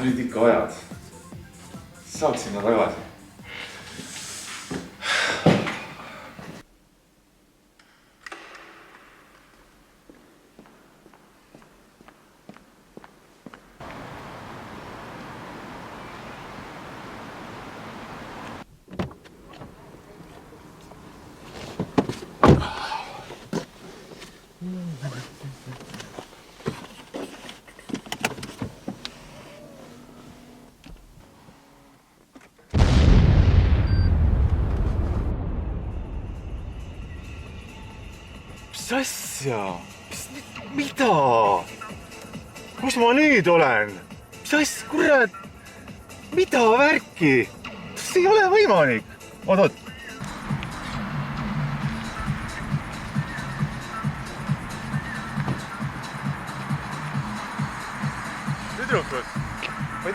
Olid ikka ajad. Saaks sinna tagasi. Mis asja? Mida? Kus ma nüüd olen? Mis asja, kurat? Mida värki? See ei ole võimalik. Oot. Tüdrukud, ma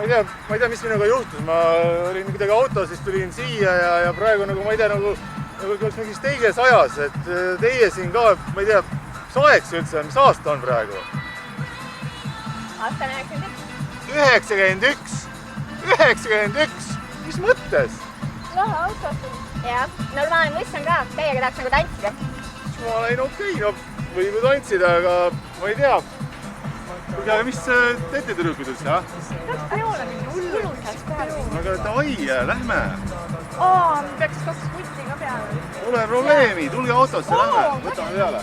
ei tea, mis minuga juhtus. Ma olin kuidagi autos, siis tulin siia ja praegu nagu, ma ei tea, nagu oleks mingis teises ajas, et teie siin ka, ma ei tea, mis aeg see üldse, mis aasta on praegu? Aasta 91. 91? 91? Mis mõttes? Lahe autos. Jah, normaalne mõist on ka, teiega tahaks nagu tantsida. Ma olen okei, no võib ju tantsida, aga ma ei tea. Aga mis teete tüdrukud üldse, jah? Tahaks peole minna, hullult tahaks peale minna. Aga davai, lähme. Peaks kaks vutti ka peale. Ole probleemi, tulge autosse, lähme. Võtame peale.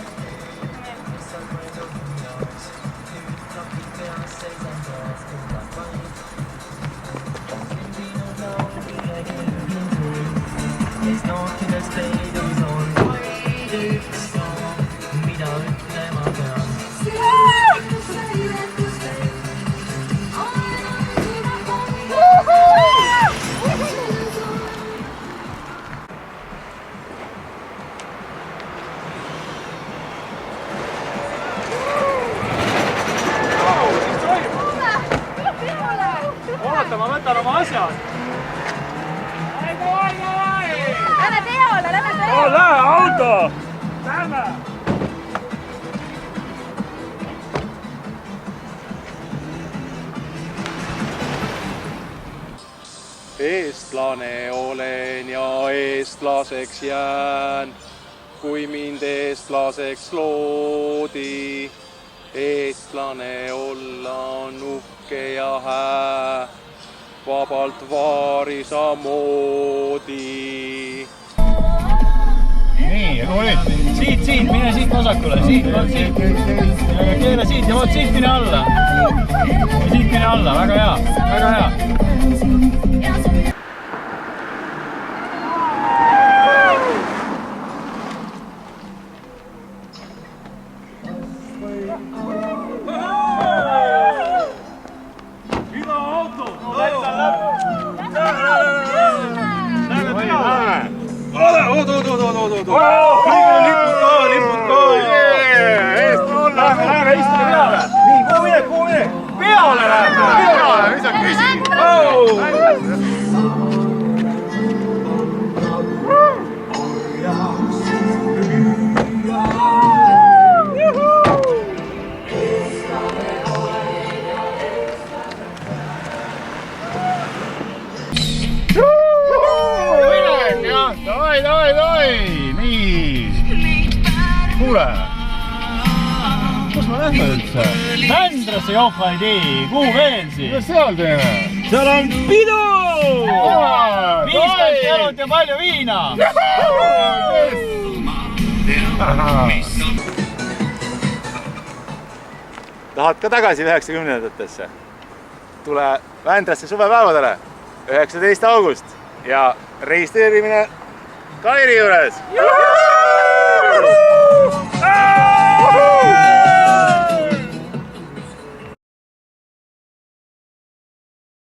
Ma võtan oma asjad. Lähme teole, lähme teole! Lähe auto! Lähme! Eestlane olen ja eestlaseks jään, kui mind eestlaseks loodi. Eestlane olla on uhke ja hää, vabalt vaarisa moodi. Nii, kuhu nüüd? Siit, mine siit vasakule, siit, keela siit ja vot siit mine alla. Siit mine alla, väga hea, väga hea. Kuule, kus me lähme üldse? Vändrasse johva ei tee, kuhu veel siis? Mida seal teeme? Seal on pidu! 50 jalot ja palju viina! Tahad ka tagasi 90-ndatesse? Tule Vändrasse suvepäevadele 19. august ja registreerimine Kairi juures!